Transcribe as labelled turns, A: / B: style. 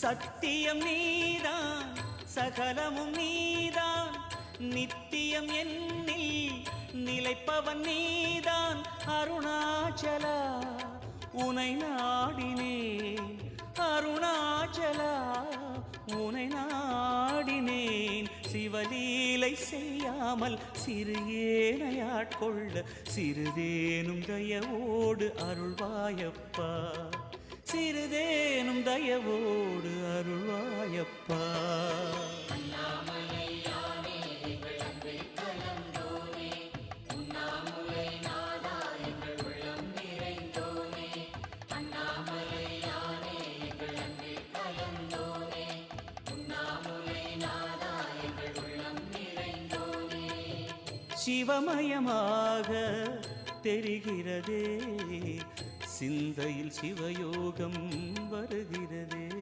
A: சத்தியம் நீதான் சகலமும் நீதான் நித்தியம் என்னில் நிலைப்பவன் நீதான் அருணாச்சலா உனை நாடினேன் அருணாச்சலா உனை நாடினேன் சிவலீலை செய்யாமல் சிறு ஏனையாட்கொள்ள சிறிதேனும் தயவோடு அருள்வாயப்பா சிறிதேனும் தயவோடு அருள்வாயப்பா சிவமயமாக தெரிகிறதே சிந்தையில் சிவயோகம் வருகிறதே